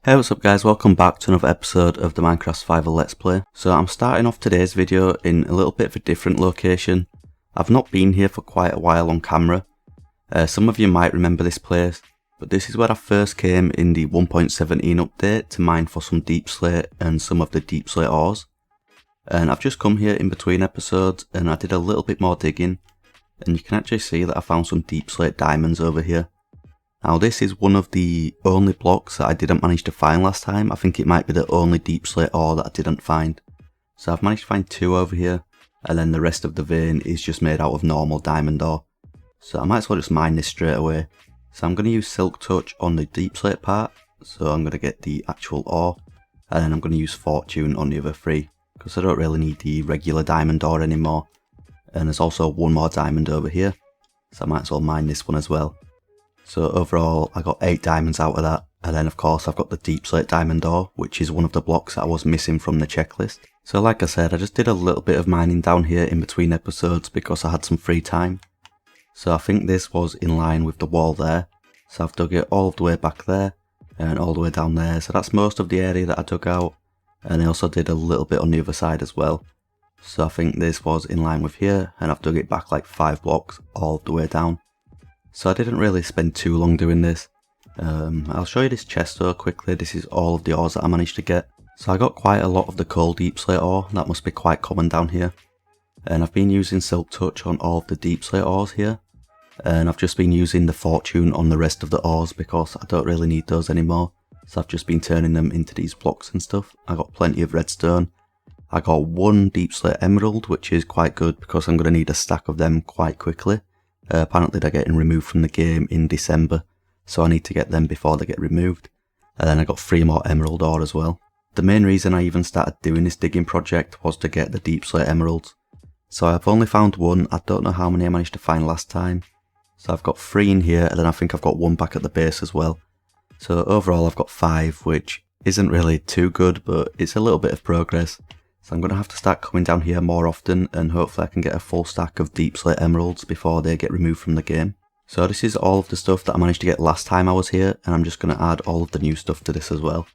Hey, what's up guys, welcome back to another episode of the Minecraft Survival Let's Play. So I'm starting off today's video in a little bit of a different location. I've not been here for quite a while on camera. Some of you might remember this place, but this is where I first came in the 1.17 update to mine for some deep slate and some of the deep slate ores. And I've just come here in between episodes and I did a little bit more digging, and you can actually see that I found some deep slate diamonds over here. Now this is one of the only blocks that I didn't manage to find last time. I think it might be the only deep slate ore that I didn't find. So I've managed to find two over here, and then the rest of the vein is just made out of normal diamond ore. So I might as well just mine this straight away. So I'm going to use Silk Touch on the deep slate part, so I'm going to get the actual ore, and then I'm going to use Fortune on the other three, because I don't really need the regular diamond ore anymore. And there's also one more diamond over here, so I might as well mine this one as well. So overall I got 8 diamonds out of that, and then of course I've got the deep slate diamond ore, which is one of the blocks that I was missing from the checklist. So like I said, I just did a little bit of mining down here in between episodes because I had some free time. So I think this was in line with the wall there, so I've dug it all the way back there and all the way down there, so that's most of the area that I dug out, and I also did a little bit on the other side as well. So I think this was in line with here, and I've dug it back like 5 blocks all the way down. So I didn't really spend too long doing this. I'll show you this chest though quickly. This is all of the ores that I managed to get. So I got quite a lot of the coal deep slate ore, that must be quite common down here. And I've been using Silk Touch on all of the deep slate ores here. And I've just been using the Fortune on the rest of the ores because I don't really need those anymore. So I've just been turning them into these blocks and stuff. I got plenty of redstone. I got 1 deep slate emerald, which is quite good because I'm going to need a stack of them quite quickly. Apparently they're getting removed from the game in December, so I need to get them before they get removed. And then I got 3 more emerald ore as well. The main reason I even started doing this digging project was to get the deep slate emeralds. So I've only found 1, I don't know how many I managed to find last time. So I've got 3 in here, and then I think I've got 1 back at the base as well. So overall I've got 5, which isn't really too good, but it's a little bit of progress. So I'm going to have to start coming down here more often, and hopefully I can get a full stack of deep slate emeralds before they get removed from the game. So this is all of the stuff that I managed to get last time I was here, and I'm just going to add all of the new stuff to this as well.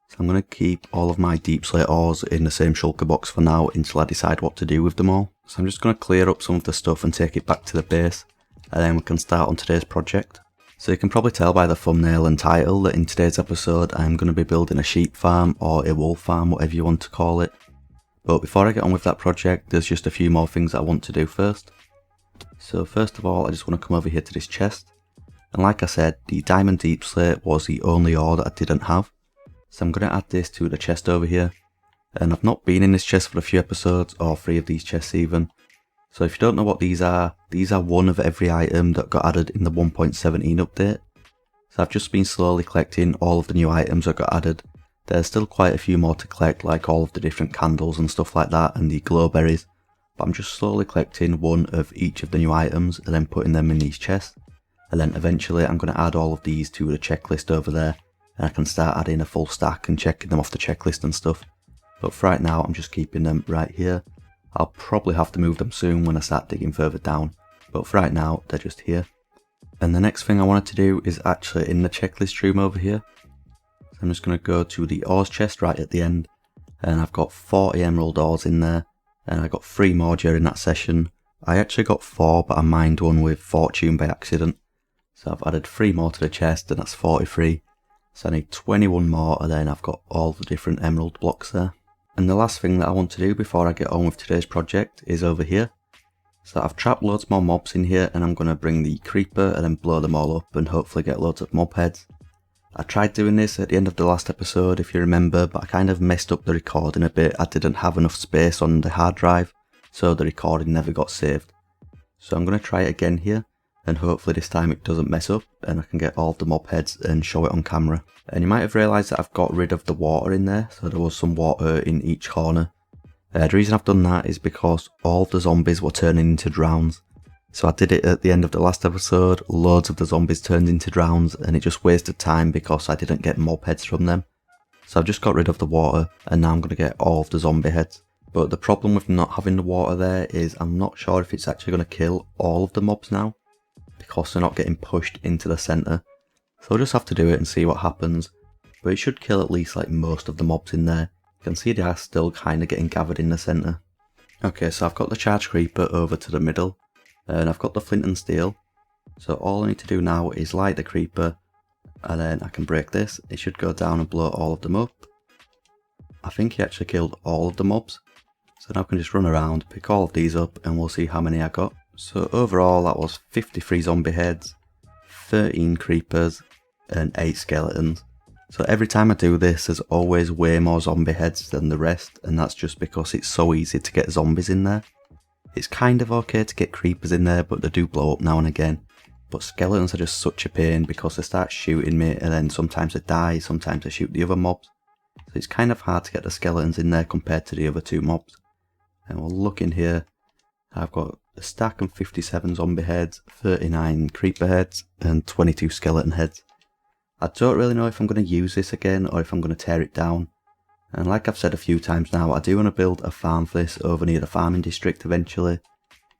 So I'm going to keep all of my deep slate ores in the same shulker box for now until I decide what to do with them all. So I'm just going to clear up some of the stuff and take it back to the base, and then we can start on today's project. So you can probably tell by the thumbnail and title that in today's episode I'm going to be building a sheep farm or a wool farm, whatever you want to call it. But before I get on with that project, there's just a few more things I want to do first. So first of all, I just want to come over here to this chest. And like I said, the diamond deep slate was the only ore that I didn't have. So I'm going to add this to the chest over here. And I've not been in this chest for a few episodes, or 3 of these chests even. So if you don't know what these are one of every item that got added in the 1.17 update. So I've just been slowly collecting all of the new items that got added. There's still quite a few more to collect, like all of the different candles and stuff like that, and the glow berries. But I'm just slowly collecting 1 of each of the new items and then putting them in these chests. And then eventually I'm going to add all of these to the checklist over there, and I can start adding a full stack and checking them off the checklist and stuff. But for right now I'm just keeping them right here. I'll probably have to move them soon when I start digging further down, but for right now they're just here. And the next thing I wanted to do is actually in the checklist room over here. I'm just going to go to the ores chest right at the end, and I've got 40 emerald ores in there, and I got 3 more during that session. I actually got 4, but I mined 1 with Fortune by accident. So I've added 3 more to the chest, and that's 43. So I need 21 more, and then I've got all the different emerald blocks there. And the last thing that I want to do before I get on with today's project is over here. So I've trapped loads more mobs in here, and I'm going to bring the creeper and then blow them all up and hopefully get loads of mob heads. I tried doing this at the end of the last episode if you remember, but I kind of messed up the recording a bit. I didn't have enough space on the hard drive, so the recording never got saved. So I'm going to try it again here, and hopefully this time it doesn't mess up and I can get all of the mob heads and show it on camera. And you might have realised that I've got rid of the water in there, so there was some water in each corner. The reason I've done that is because all of the zombies were turning into drowns. So I did it at the end of the last episode, loads of the zombies turned into drowns, and it just wasted time because I didn't get mob heads from them. So I've just got rid of the water, and now I'm going to get all of the zombie heads. But the problem with not having the water there is I'm not sure if it's actually going to kill all of the mobs now, because they're not getting pushed into the centre. So I'll just have to do it and see what happens. but it should kill at least like most of the mobs in there. You can see they are still kind of getting gathered in the centre. Okay, so I've got the charge creeper over to the middle, and I've got the flint and steel. So all I need to do now is light the creeper, and then I can break this. It should go down and blow all of them up. I think he actually killed all of the mobs. So now I can just run around, pick all of these up, and we'll see how many I got. So overall that was 53 zombie heads, 13 creepers, and 8 skeletons. So every time I do this, there's always way more zombie heads than the rest, and that's just because it's so easy to get zombies in there. It's kind of okay to get creepers in there, but they do blow up now and again. But skeletons are just such a pain because they start shooting me, and then sometimes they die, sometimes they shoot the other mobs. So it's kind of hard to get the skeletons in there compared to the other 2 mobs. And we'll look in here. I've got a stack of 57 zombie heads, 39 creeper heads, and 22 skeleton heads. I don't really know if I'm going to use this again or if I'm going to tear it down. And like I've said a few times now, I do want to build a farm for this over near the farming district eventually.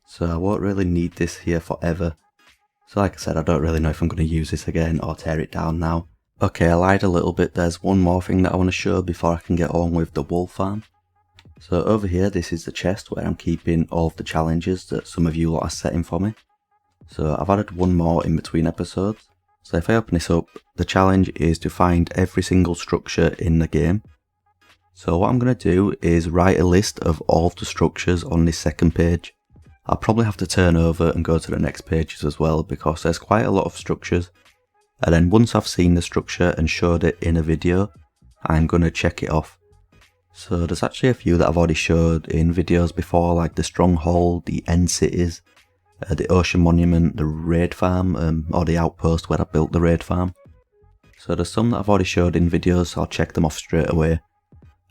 So I won't really need this here forever. So like I said, I don't really know if I'm going to use this again or tear it down now. Okay, I lied a little bit. There's one more thing that I want to show before I can get on with the wool farm. So over here, this is the chest where I'm keeping all of the challenges that some of you lot are setting for me. So I've added one more in between episodes. So if I open this up, the challenge is to find every single structure in the game. So what I'm going to do is write a list of all of the structures on this second page. I'll probably have to turn over and go to the next pages as well because there's quite a lot of structures. And then once I've seen the structure and showed it in a video, I'm going to check it off. So there's actually a few that I've already showed in videos before, like the Stronghold, the End Cities, the Ocean Monument, the Raid Farm, or the Outpost where I built the Raid Farm. So there's some that I've already showed in videos, so I'll check them off straight away.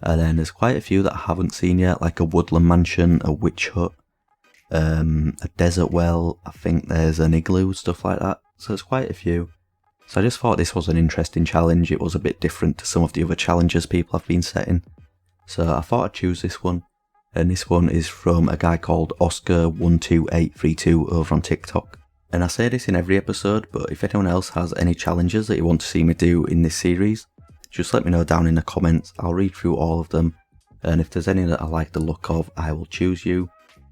And then there's quite a few that I haven't seen yet, like a Woodland Mansion, a Witch Hut, a Desert Well, I think there's an Igloo, stuff like that. So there's quite a few. So I just thought this was an interesting challenge. It was a bit different to some of the other challenges people have been setting. So I thought I'd choose this one. And this one is from a guy called Oscar12832 over on TikTok. And I say this in every episode, but if anyone else has any challenges that you want to see me do in this series, just let me know down in the comments. I'll read through all of them. And if there's any that I like the look of, I will choose you.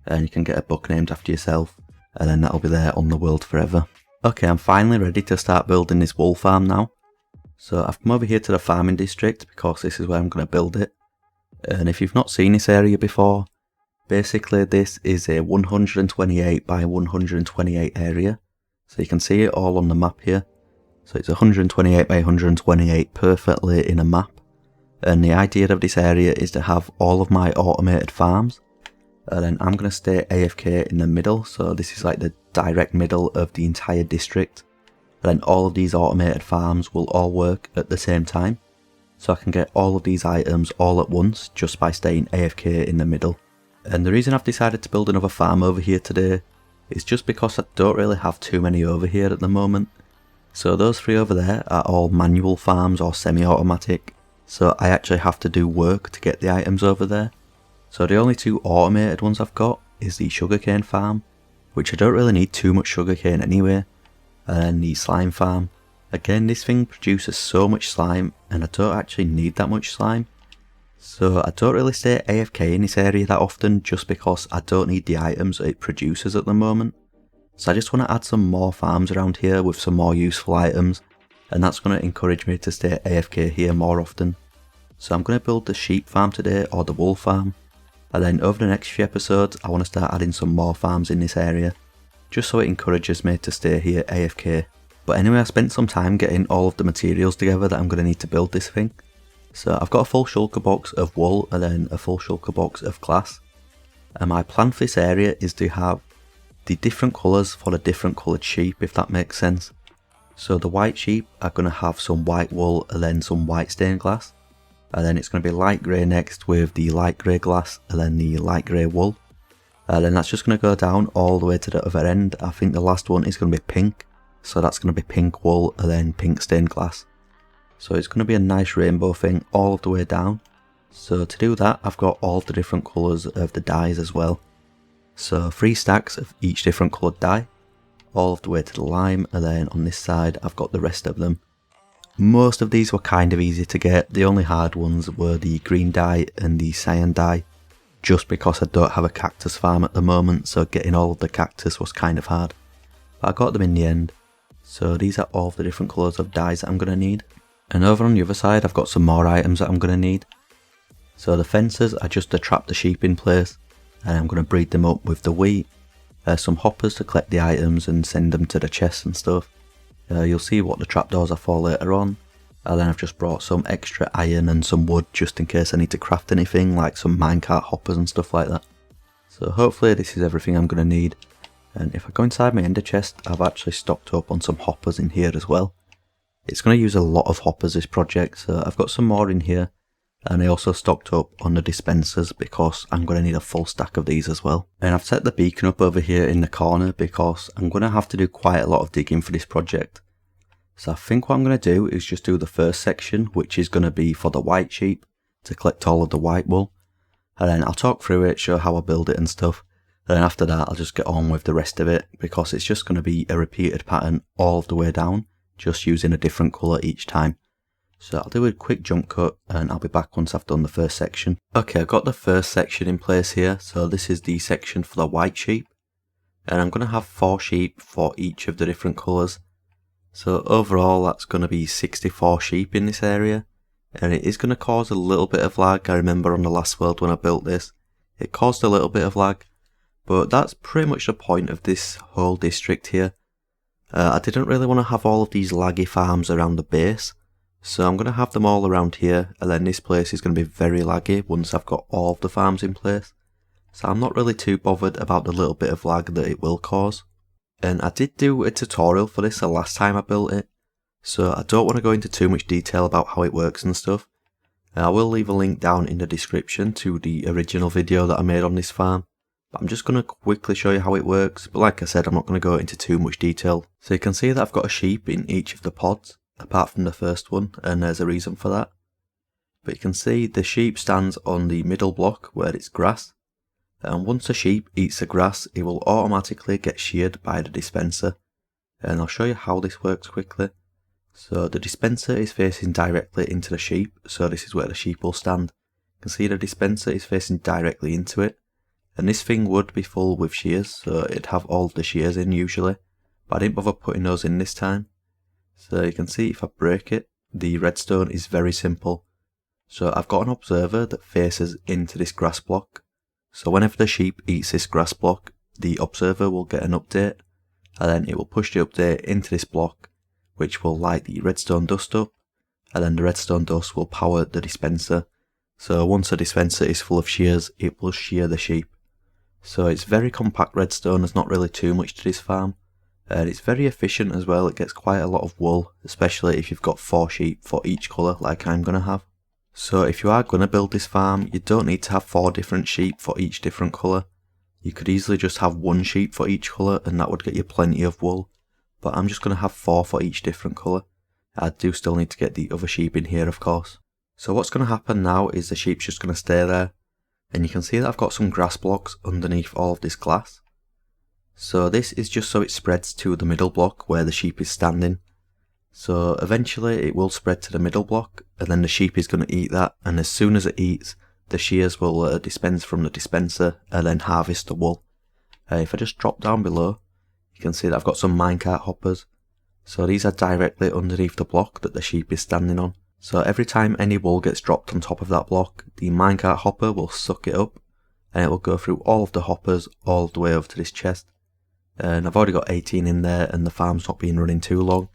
And you can get a book named after yourself. And then that'll be there on the world forever. Okay, I'm finally ready to start building this wool farm now. So I've come over here to the farming district because this is where I'm going to build it. And if you've not seen this area before, basically this is a 128 by 128 area. So you can see it all on the map here. So it's 128 by 128 perfectly in a map. And the idea of this area is to have all of my automated farms. And then I'm going to stay AFK in the middle. So this is like the direct middle of the entire district. And then all of these automated farms will all work at the same time. So I can get all of these items all at once just by staying AFK in the middle. And the reason I've decided to build another farm over here today is just because I don't really have too many over here at the moment. So those 3 over there are all manual farms or semi-automatic. So I actually have to do work to get the items over there. So the only 2 automated ones I've got is the Sugarcane Farm, which I don't really need too much sugarcane anyway, and then the Slime Farm. Again, this thing produces so much slime, and I don't actually need that much slime. So I don't really stay AFK in this area that often just because I don't need the items that it produces at the moment. So I just want to add some more farms around here with some more useful items, and that's going to encourage me to stay AFK here more often. So I'm going to build the sheep farm today, or the wool farm, and then over the next few episodes I want to start adding some more farms in this area, just so it encourages me to stay here AFK. But anyway, I spent some time getting all of the materials together that I'm going to need to build this thing. So I've got a full shulker box of wool and then a full shulker box of glass. And my plan for this area is to have the different colours for the different coloured sheep, if that makes sense. So the white sheep are going to have some white wool and then some white stained glass. And then it's going to be light grey next with the light grey glass and then the light grey wool. And then that's just going to go down all the way to the other end. I think the last one is going to be pink. So that's going to be pink wool and then pink stained glass. So it's going to be a nice rainbow thing all of the way down. So to do that, I've got all the different colours of the dyes as well. So 3 stacks of each different coloured dye, all of the way to the lime, and then on this side I've got the rest of them. Most of these were kind of easy to get. The only hard ones were the green dye and the cyan dye, just because I don't have a cactus farm at the moment, so getting all of the cactus was kind of hard. But I got them in the end. So these are all of the different colours of dyes that I'm going to need. And over on the other side I've got some more items that I'm going to need. So the fences are just to trap the sheep in place, and I'm going to breed them up with the wheat. Some hoppers to collect the items and send them to the chests and stuff. You'll see what the trapdoors are for later on. And then I've just brought some extra iron and some wood just in case I need to craft anything, like some minecart hoppers and stuff like that. So hopefully this is everything I'm going to need. And if I go inside my ender chest, I've actually stocked up on some hoppers in here as well. It's going to use a lot of hoppers, this project, so I've got some more in here. And I also stocked up on the dispensers because I'm going to need a full stack of these as well. And I've set the beacon up over here in the corner because I'm going to have to do quite a lot of digging for this project. So I think what I'm going to do is just do the first section, which is going to be for the white sheep, to collect all of the white wool. And then I'll talk through it, show how I build it and stuff. And then after that I'll just get on with the rest of it, because it's just going to be a repeated pattern all of the way down, just using a different colour each time. So I'll do a quick jump cut and I'll be back once I've done the first section. Okay, I've got the first section in place here. So this is the section for the white sheep. And I'm going to have 4 sheep for each of the different colours. So overall that's going to be 64 sheep in this area. And it is going to cause a little bit of lag. I remember on the last world when I built this, it caused a little bit of lag. But that's pretty much the point of this whole district here. I didn't really want to have all of these laggy farms around the base. So I'm going to have them all around here, and then this place is going to be very laggy once I've got all of the farms in place. So I'm not really too bothered about the little bit of lag that it will cause. And I did do a tutorial for this the last time I built it, so I don't want to go into too much detail about how it works and stuff. I will leave a link down in the description to the original video that I made on this farm. But I'm just going to quickly show you how it works, but like I said, I'm not going to go into too much detail. So you can see that I've got a sheep in each of the pods, apart from the first one, and there's a reason for that. But you can see the sheep stands on the middle block where it's grass, and once a sheep eats the grass it will automatically get sheared by the dispenser, and I'll show you how this works quickly. So the dispenser is facing directly into the sheep, so this is where the sheep will stand. You can see the dispenser is facing directly into it, and this thing would be full with shears, so it'd have all of the shears in usually, but I didn't bother putting those in this time. So you can see if I break it, the redstone is very simple. So I've got an observer that faces into this grass block. So whenever the sheep eats this grass block, the observer will get an update, and then it will push the update into this block, which will light the redstone dust up, and then the redstone dust will power the dispenser. So once the dispenser is full of shears, it will shear the sheep. So it's very compact redstone, there's not really too much to this farm. And it's very efficient as well, it gets quite a lot of wool, especially if you've got 4 sheep for each colour like I'm going to have. So if you are going to build this farm, you don't need to have 4 different sheep for each different colour. You could easily just have 1 sheep for each colour and that would get you plenty of wool. But I'm just going to have 4 for each different colour. I do still need to get the other sheep in here of course. So what's going to happen now is the sheep's just going to stay there. And you can see that I've got some grass blocks underneath all of this glass. So this is just so it spreads to the middle block where the sheep is standing. So eventually it will spread to the middle block, and then the sheep is going to eat that, and as soon as it eats, the shears will dispense from the dispenser and then harvest the wool. If I just drop down below, you can see that I've got some minecart hoppers. So these are directly underneath the block that the sheep is standing on. So every time any wool gets dropped on top of that block, the minecart hopper will suck it up, and it will go through all of the hoppers all the way over to this chest. And I've already got 18 in there, and the farm's not been running too long.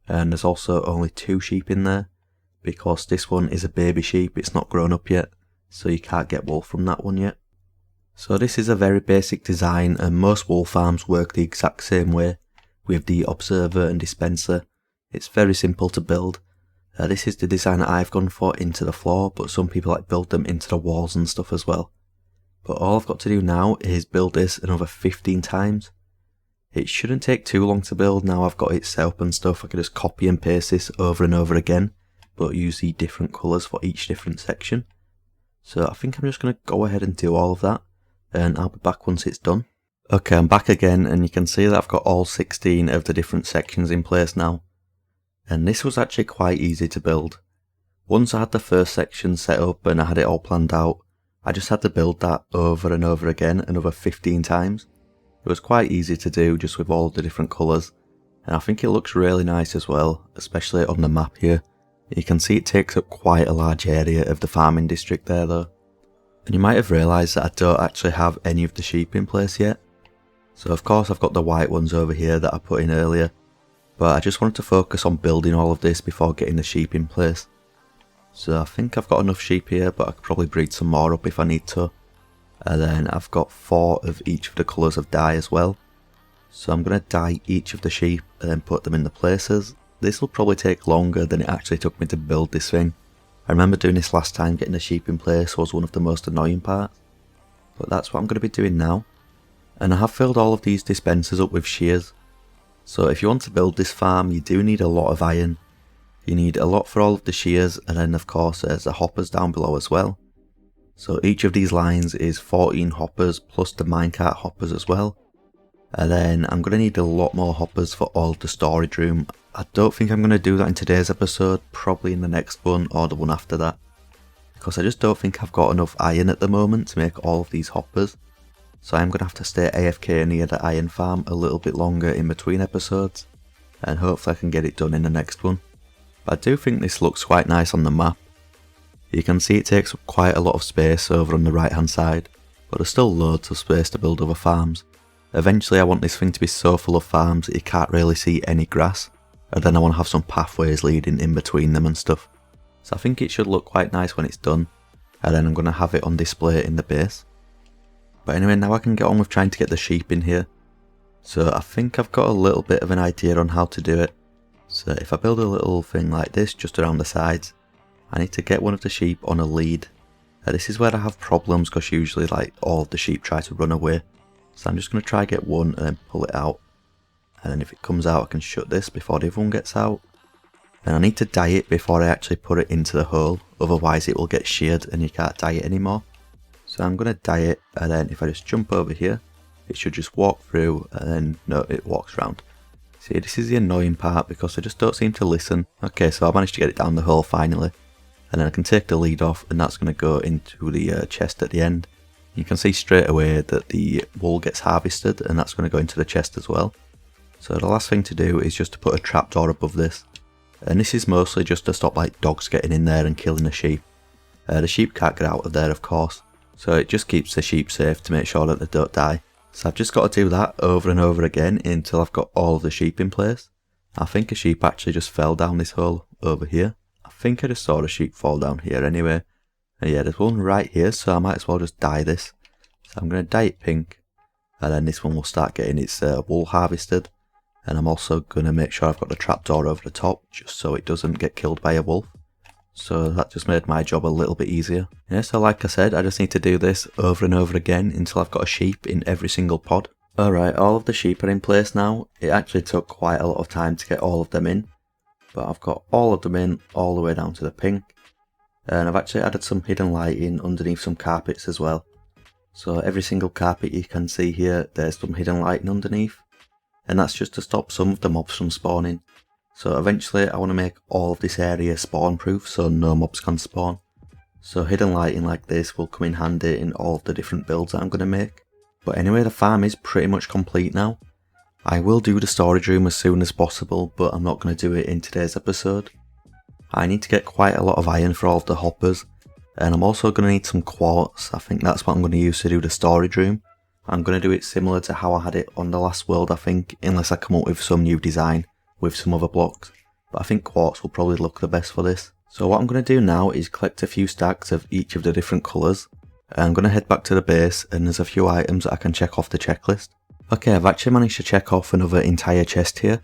And there's also only 2 sheep in there, because this one is a baby sheep, it's not grown up yet, so you can't get wool from that one yet. So this is a very basic design, and most wool farms work the exact same way, with the observer and dispenser. It's very simple to build. This is the design that I've gone for into the floor, but some people like build them into the walls and stuff as well. But all I've got to do now is build this another 15 times. It shouldn't take too long to build now I've got it set up and stuff. I can just copy and paste this over and over again, but use the different colours for each different section. So I think I'm just going to go ahead and do all of that, and I'll be back once it's done. Okay, I'm back again, and you can see that I've got all 16 of the different sections in place now. And this was actually quite easy to build. Once I had the first section set up and I had it all planned out, I just had to build that over and over again another 15 times. It was quite easy to do just with all of the different colours, and I think it looks really nice as well, especially on the map here. You can see it takes up quite a large area of the farming district there though. And you might have realised that I don't actually have any of the sheep in place yet. So of course I've got the white ones over here that I put in earlier, but I just wanted to focus on building all of this before getting the sheep in place. So I think I've got enough sheep here, but I could probably breed some more up if I need to. And then I've got 4 of each of the colours of dye as well. So I'm going to dye each of the sheep and then put them in the places. This will probably take longer than it actually took me to build this thing. I remember doing this last time, getting the sheep in place was one of the most annoying parts. But that's what I'm going to be doing now. And I have filled all of these dispensers up with shears. So if you want to build this farm, you do need a lot of iron. You need a lot for all of the shears, and then of course there's the hoppers down below as well. So each of these lines is 14 hoppers plus the minecart hoppers as well. And then I'm going to need a lot more hoppers for all of the storage room. I don't think I'm going to do that in today's episode, probably in the next one or the one after that. Because I just don't think I've got enough iron at the moment to make all of these hoppers. So I'm going to have to stay AFK near the iron farm a little bit longer in between episodes. And hopefully I can get it done in the next one. But I do think this looks quite nice on the map. You can see it takes up quite a lot of space over on the right hand side, but there's still loads of space to build other farms. Eventually I want this thing to be so full of farms that you can't really see any grass, and then I want to have some pathways leading in between them and stuff. So I think it should look quite nice when it's done, and then I'm going to have it on display in the base. But anyway, now I can get on with trying to get the sheep in here. So I think I've got a little bit of an idea on how to do it. So if I build a little thing like this just around the sides, I need to get one of the sheep on a lead. This is where I have problems because usually like all of the sheep try to run away. So I'm just going to try get one and then pull it out. And then if it comes out I can shut this before the other one gets out. And I need to dye it before I actually put it into the hole, otherwise it will get sheared and you can't dye it anymore. So I'm going to dye it, and then if I just jump over here, it should just walk through, and then no, it walks round. See, this is the annoying part because I just don't seem to listen. Okay, so I managed to get it down the hole finally. And then I can take the lead off, and that's going to go into the chest at the end. You can see straight away that the wool gets harvested, and that's going to go into the chest as well. So the last thing to do is just to put a trapdoor above this. And this is mostly just to stop like dogs getting in there and killing the sheep. The sheep can't get out of there of course, so it just keeps the sheep safe to make sure that they don't die. So I've just got to do that over and over again until I've got all of the sheep in place. I think a sheep actually just fell down this hole over here. I think I just saw a sheep fall down here anyway. And yeah, there's one right here, so I might as well just dye this. So I'm going to dye it pink, and then this one will start getting its wool harvested. And I'm also going to make sure I've got the trapdoor over the top, just so it doesn't get killed by a wolf. So that just made my job a little bit easier. Yeah, so like I said, I just need to do this over and over again until I've got a sheep in every single pod. Alright, all of the sheep are in place now. It actually took quite a lot of time to get all of them in, but I've got all of them in all the way down to the pink. And I've actually added some hidden lighting underneath some carpets as well. So every single carpet you can see here, there's some hidden lighting underneath. And that's just to stop some of the mobs from spawning. So eventually I want to make all of this area spawn proof so no mobs can spawn. So hidden lighting like this will come in handy in all of the different builds that I'm going to make. But anyway, the farm is pretty much complete now. I will do the storage room as soon as possible, but I'm not going to do it in today's episode. I need to get quite a lot of iron for all of the hoppers, and I'm also going to need some quartz. I think that's what I'm going to use to do the storage room. I'm going to do it similar to how I had it on the last world I think, unless I come up with some new design with some other blocks. But I think quartz will probably look the best for this. So what I'm going to do now is collect a few stacks of each of the different colours. I'm going to head back to the base, and there's a few items that I can check off the checklist. Okay, I've actually managed to check off another entire chest here.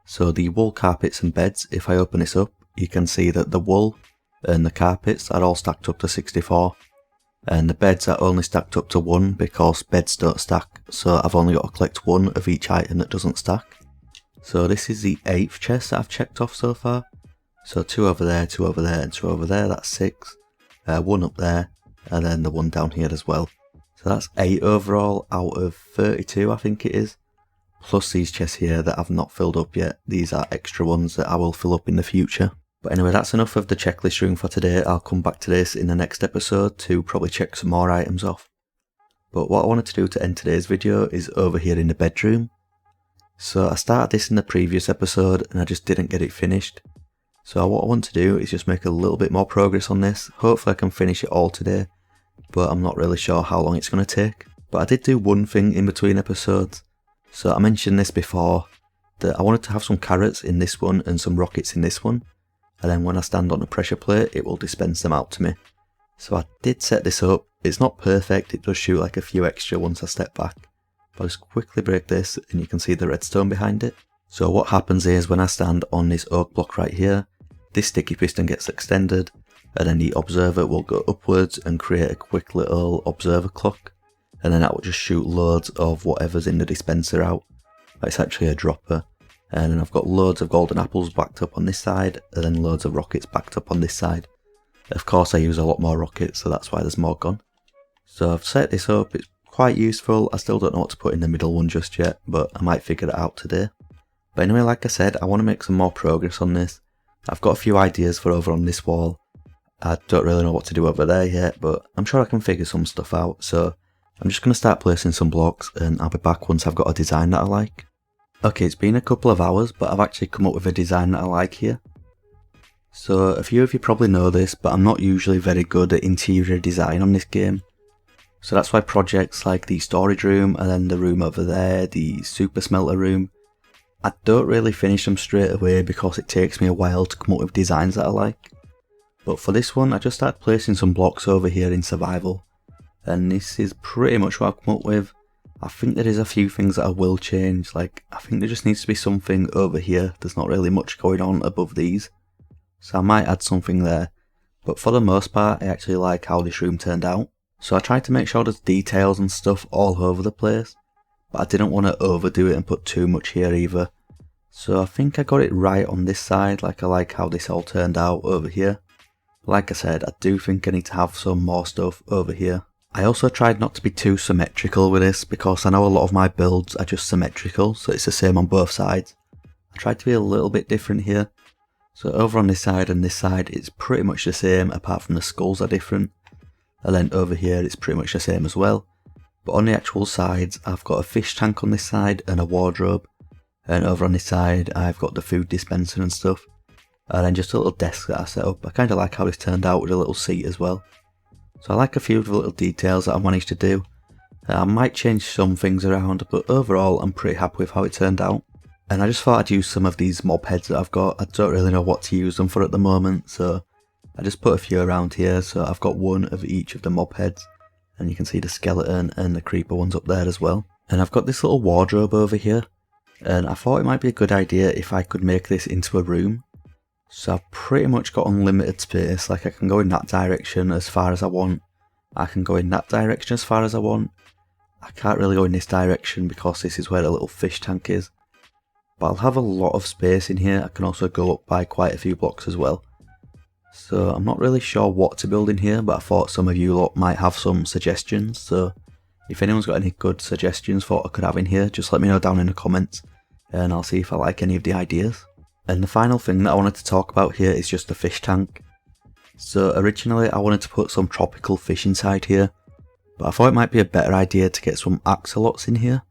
So the wool carpets and beds, if I open this up, you can see that the wool and the carpets are all stacked up to 64. And the beds are only stacked up to 1 because beds don't stack, so I've only got to collect 1 of each item that doesn't stack. So this is the 8th chest that I've checked off so far. So 2 over there, 2 over there, and 2 over there, that's 6. 1 up there, and then the 1 down here as well. So that's 8 overall out of 32 I think it is. plus these chests here that I've not filled up yet. These are extra ones that I will fill up in the future. But anyway, that's enough of the checklist room for today. I'll come back to this in the next episode to probably check some more items off. But what I wanted to do to end today's video is over here in the bedroom. So I started this in the previous episode and I just didn't get it finished. So what I want to do is just make a little bit more progress on this. Hopefully I can finish it all today, but I'm not really sure how long it's going to take. But I did do one thing in between episodes. So I mentioned this before, that I wanted to have some carrots in this one and some rockets in this one. And then when I stand on the pressure plate, it will dispense them out to me. So I did set this up. It's not perfect, it does shoot like a few extra once I step back. But I'll just quickly break this and you can see the redstone behind it. So what happens is when I stand on this oak block right here, this sticky piston gets extended and then the observer will go upwards and create a quick little observer clock. And then that will just shoot loads of whatever's in the dispenser out. It's actually a dropper. And then I've got loads of golden apples backed up on this side and then loads of rockets backed up on this side. Of course I use a lot more rockets, so that's why there's more gone. So I've set this up, it's quite useful. I still don't know what to put in the middle one just yet, but I might figure it out today. But anyway, like I said, I want to make some more progress on this. I've got a few ideas for over on this wall. I don't really know what to do over there yet, but I'm sure I can figure some stuff out. So I'm just going to start placing some blocks and I'll be back once I've got a design that I like. Okay, it's been a couple of hours, but I've actually come up with a design that I like here. So a few of you probably know this, but I'm not usually very good at interior design on this game. So that's why projects like the storage room and then the room over there, the super smelter room, I don't really finish them straight away because it takes me a while to come up with designs that I like. But for this one, I just started placing some blocks over here in survival. And this is pretty much what I've come up with. I think there is a few things that I will change, like I think there just needs to be something over here. There's not really much going on above these. So I might add something there. But for the most part, I actually like how this room turned out. So I tried to make sure there's details and stuff all over the place, but I didn't want to overdo it and put too much here either. So I think I got it right on this side, like I like how this all turned out over here. Like I said, I do think I need to have some more stuff over here. I also tried not to be too symmetrical with this because I know a lot of my builds are just symmetrical, so it's the same on both sides. I tried to be a little bit different here. So over on this side and this side it's pretty much the same apart from the skulls are different. And then over here it's pretty much the same as well. But on the actual sides I've got a fish tank on this side and a wardrobe. And over on this side I've got the food dispenser and stuff. And then just a little desk that I set up. I kind of like how this turned out with a little seat as well. So I like a few of the little details that I managed to do. I might change some things around, but overall I'm pretty happy with how it turned out. And I just thought I'd use some of these mob heads that I've got. I don't really know what to use them for at the moment, so I just put a few around here. So I've got one of each of the mob heads, and you can see the skeleton and the creeper ones up there as well. And I've got this little wardrobe over here, and I thought it might be a good idea if I could make this into a room. So I've pretty much got unlimited space, like I can go in that direction as far as I want. I can go in that direction as far as I want. I can't really go in this direction because this is where the little fish tank is. But I'll have a lot of space in here. I can also go up by quite a few blocks as well. So I'm not really sure what to build in here, but I thought some of you lot might have some suggestions. So if anyone's got any good suggestions for what I could have in here, just let me know down in the comments and I'll see if I like any of the ideas. And the final thing that I wanted to talk about here is just the fish tank. So originally I wanted to put some tropical fish inside here, but I thought it might be a better idea to get some axolots in here.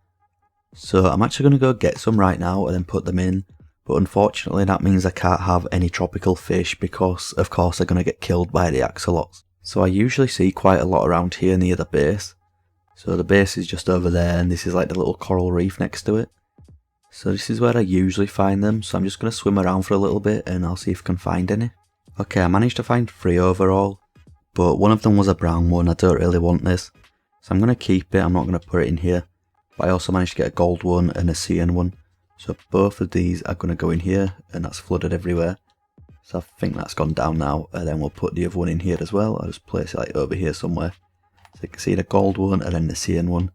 So I'm actually going to go get some right now and then put them in, but unfortunately that means I can't have any tropical fish because of course they're going to get killed by the axolots. So I usually see quite a lot around here near the base. So the base is just over there and this is like the little coral reef next to it. So this is where I usually find them, so I'm just going to swim around for a little bit and I'll see if I can find any. Okay, I managed to find 3 overall, but one of them was a brown one. I don't really want this, so I'm going to keep it. I'm not going to put it in here. But I also managed to get a gold one and a cyan one, so both of these are going to go in here and that's flooded everywhere. So I think that's gone down now, and then we'll put the other one in here as well. I'll just place it like over here somewhere. So you can see the gold one and then the cyan one.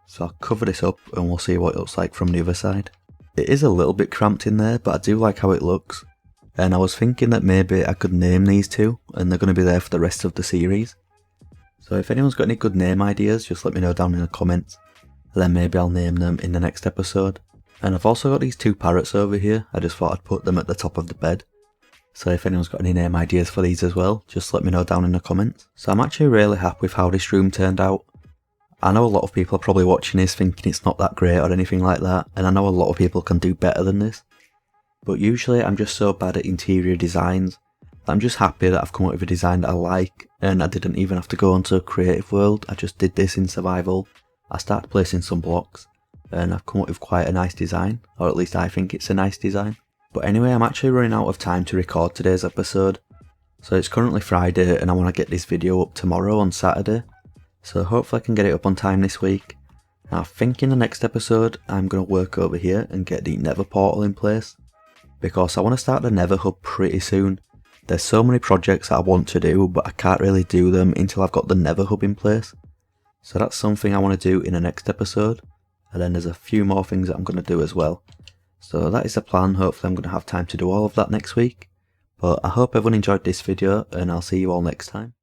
So I'll cover this up and we'll see what it looks like from the other side. It is a little bit cramped in there, but I do like how it looks. And I was thinking that maybe I could name these two, and they're going to be there for the rest of the series. So if anyone's got any good name ideas, just let me know down in the comments, and then maybe I'll name them in the next episode. And I've also got these two parrots over here. I just thought I'd put them at the top of the bed. So if anyone's got any name ideas for these as well, just let me know down in the comments. So I'm actually really happy with how this room turned out. I know a lot of people are probably watching this thinking it's not that great or anything like that, and I know a lot of people can do better than this. But usually I'm just so bad at interior designs that I'm just happy that I've come up with a design that I like, and I didn't even have to go onto a creative world. I just did this in survival. I started placing some blocks and I've come up with quite a nice design, or at least I think it's a nice design. But anyway, I'm actually running out of time to record today's episode. So it's currently Friday and I want to get this video up tomorrow on Saturday. So hopefully I can get it up on time this week. Now I think in the next episode I'm going to work over here and get the Nether portal in place, because I want to start the Nether hub pretty soon. There's so many projects that I want to do, but I can't really do them until I've got the Nether hub in place. So that's something I want to do in the next episode. And then there's a few more things that I'm going to do as well. So that is the plan. Hopefully I'm going to have time to do all of that next week. But I hope everyone enjoyed this video and I'll see you all next time.